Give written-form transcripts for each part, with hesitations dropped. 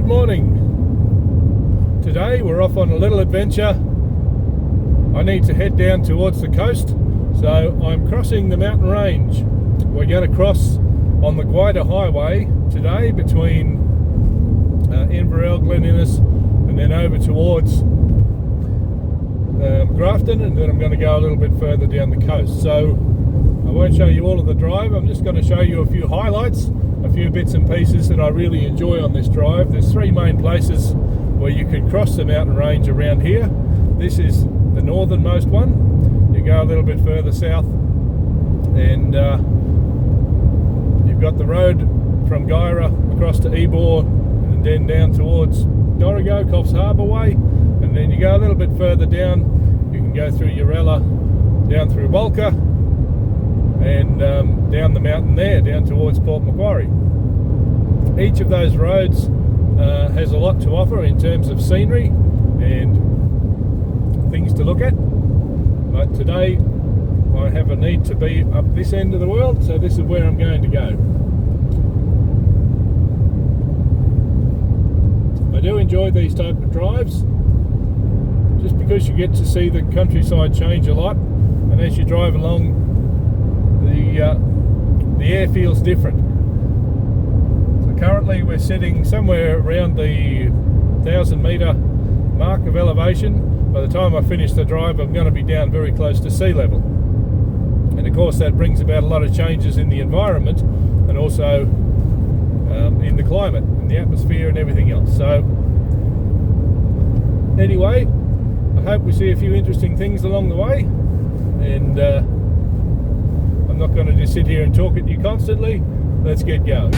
Good morning. Today we're off on a little adventure. I need to head down towards the coast, so I'm crossing the mountain range. We're going to cross on the Gwydir highway today between Inverell, Glen Innes, and then over towards Grafton, and then I'm going to go a little bit further down the coast. So I won't show you all of the drive. I'm just going to show you a few highlights, a few bits and pieces that I really enjoy on this drive. There's three main places where you can cross the mountain range around here. This is the northernmost one. You go a little bit further south and you've got the road from Gwydir across to Ebor and then down towards Dorrigo, Coffs Harbour way, and then you go a little bit further down, you can go through Urella, down through Walker, and down the mountain there, down towards Port Macquarie. Each of those roads has a lot to offer in terms of scenery and things to look at, but today I have a need to be up this end of the world, so this is where I'm going to go. I do enjoy these type of drives just because you get to see the countryside change a lot, and as you drive along the air feels different. So currently we're sitting somewhere around the 1,000 metre mark of elevation. By the time I finish the drive, I'm going to be down very close to sea level, and of course that brings about a lot of changes in the environment and also in the climate and the atmosphere and everything else. So anyway, I hope we see a few interesting things along the way, and I'm not going to just sit here and talk at you constantly. Let's get going.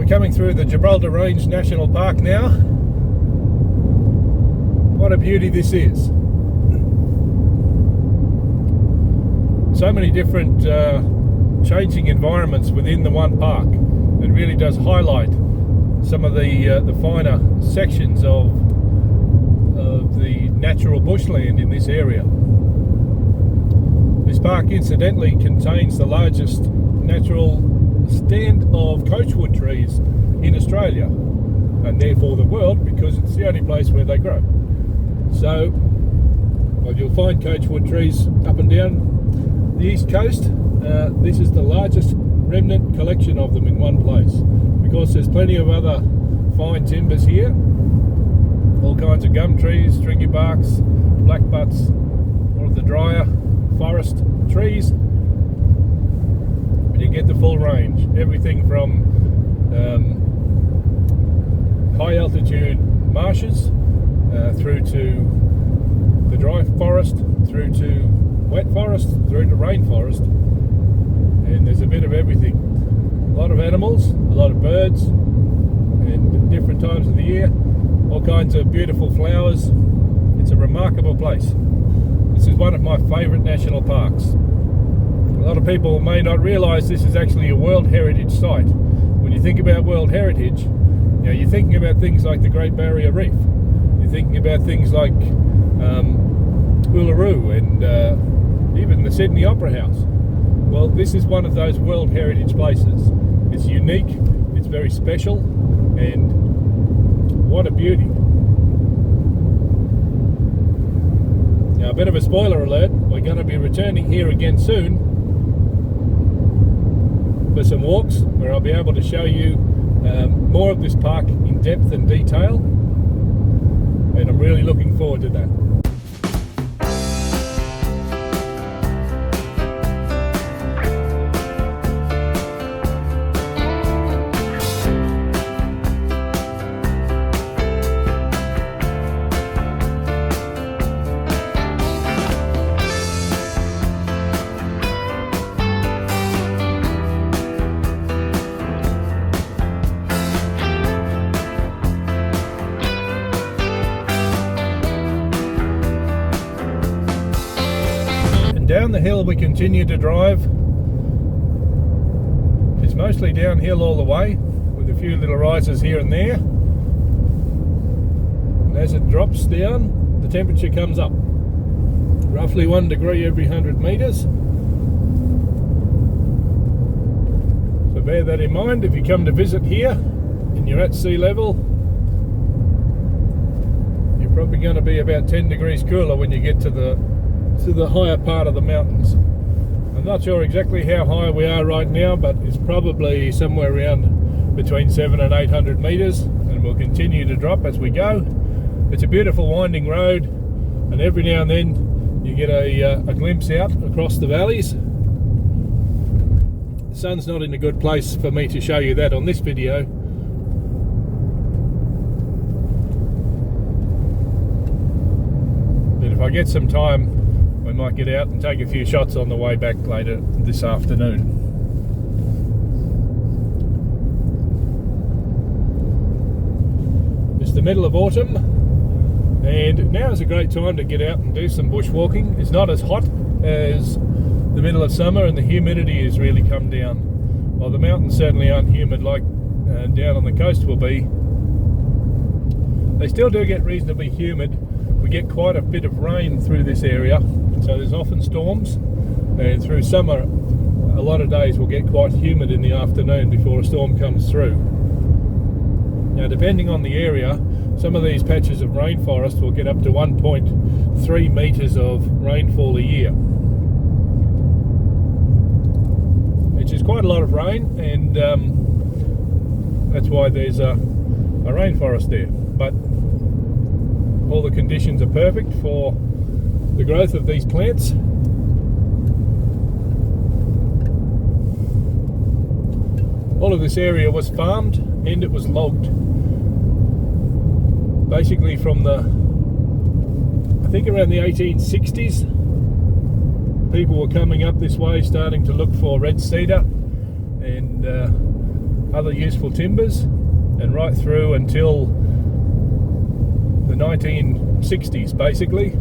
Coming through the Gibraltar Range National Park now. What a beauty this is. So many different changing environments within the one park. It really does highlight some of the finer sections of the natural bushland in this area. This park incidentally contains the largest natural stand of coachwood trees in Australia, and therefore the world, because it's the only place where they grow. So well, you'll find coachwood trees up and down the east coast. This is the largest remnant collection of them in one place, because there's plenty of other fine timbers here, all kinds of gum trees, stringy barks, black butts, all of the drier forest trees. You get the full range, everything from high altitude marshes through to the dry forest, through to wet forest, through to rainforest, and there's a bit of everything. A lot of animals, a lot of birds, and different times of the year, all kinds of beautiful flowers. It's a remarkable place. This is one of my favourite national parks. A lot of people may not realise this is actually a World Heritage Site. When you think about World Heritage, Now you're thinking about things like the Great Barrier Reef. You're thinking about things like Uluru and even the Sydney Opera House. Well, this is one of those World Heritage places. It's unique, it's very special, and what a beauty. Now, a bit of a spoiler alert, we're going to be returning here again soon for some walks where I'll be able to show you more of this park in depth and detail, and I'm really looking forward to that. Down the hill we continue to drive. It's mostly downhill all the way, with a few little rises here and there. And as it drops down, the temperature comes up. Roughly 1 degree every 100 metres. So bear that in mind if you come to visit here and you're at sea level. You're probably going to be about 10 degrees cooler when you get to the higher part of the mountains. I'm not sure exactly how high we are right now, but it's probably somewhere around between 700 and 800 metres, and we'll continue to drop as we go. It's a beautiful winding road, and every now and then you get a glimpse out across the valleys. The sun's not in a good place for me to show you that on this video. But if I get some time, we might get out and take a few shots on the way back later this afternoon. It's the middle of autumn, and now is a great time to get out and do some bushwalking. It's not as hot as the middle of summer, and the humidity has really come down. Well, the mountains certainly aren't humid like down on the coast will be. They still do get reasonably humid. We get quite a bit of rain through this area, so there's often storms, and through summer a lot of days will get quite humid in the afternoon before a storm comes through. Now, depending on the area, some of these patches of rainforest will get up to 1.3 metres of rainfall a year, which is quite a lot of rain, and that's why there's a rainforest there. But all the conditions are perfect for the growth of these plants. All of this area was farmed and it was logged. Basically from I think around the 1860s, people were coming up this way starting to look for red cedar and other useful timbers, and right through until the 1960s basically.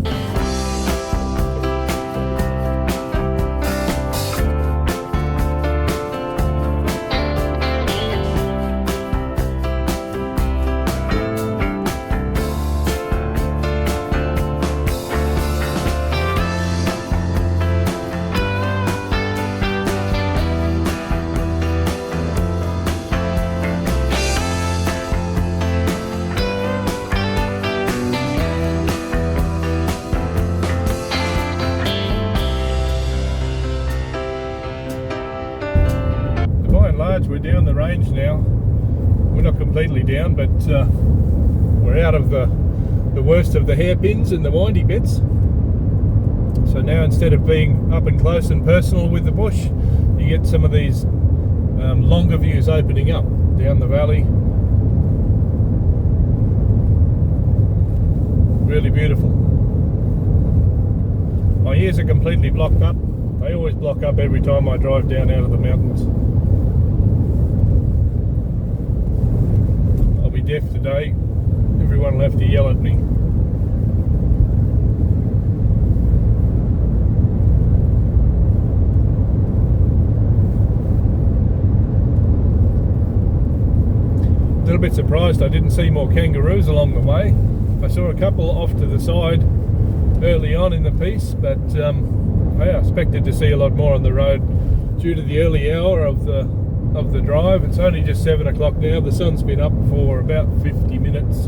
We're down the range now. We're not completely down, but we're out of the worst of the hairpins and the windy bits. So now, instead of being up and close and personal with the bush, you get some of these longer views opening up down the valley. Really beautiful. My ears are completely blocked up. They always block up every time I drive down out of the mountains. Deaf today. Everyone will have to yell at me. little bit surprised I didn't see more kangaroos along the way. I saw a couple off to the side early on in the piece, but I expected to see a lot more on the road due to the early hour of the drive. It's only just 7 o'clock now. The sun's been up for about 50 minutes,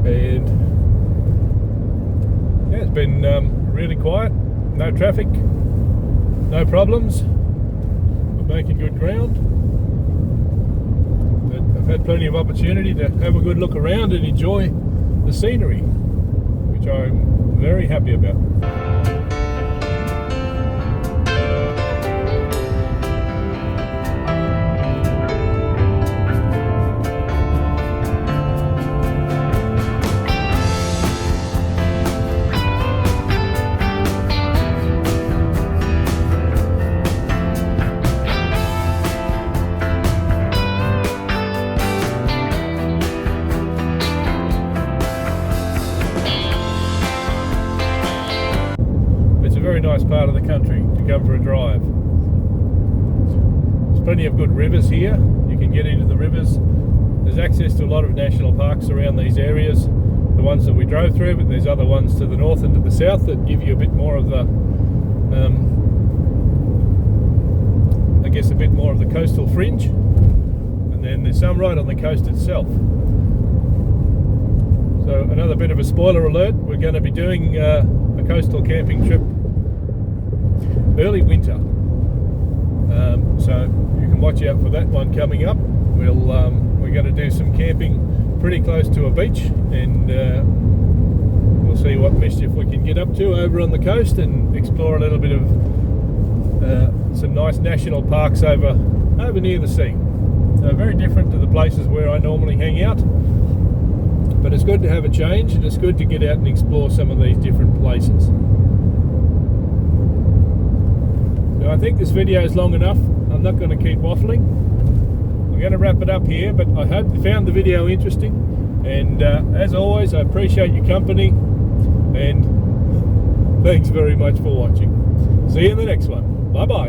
and yeah, it's been really quiet. No traffic, no problems. We're making good ground. But I've had plenty of opportunity to have a good look around and enjoy the scenery, which I'm very happy about. Very nice part of the country to come for a drive. There's plenty of good rivers here. You can get into the rivers. There's access to a lot of national parks around these areas, the ones that we drove through, but there's other ones to the north and to the south that give you a bit more of the I guess a bit more of the coastal fringe, and then there's some right on the coast itself. So another bit of a spoiler alert, we're going to be doing a coastal camping trip early winter, so you can watch out for that one coming up. We're going to do some camping pretty close to a beach, and we'll see what mischief we can get up to over on the coast and explore a little bit of some nice national parks over near the sea. So very different to the places where I normally hang out, but it's good to have a change, and it's good to get out and explore some of these different places. I think this video is long enough. I'm not going to keep waffling. I'm going to wrap it up here, but I hope you found the video interesting, and as always, I appreciate your company, and thanks very much for watching. See you in the next one. Bye bye.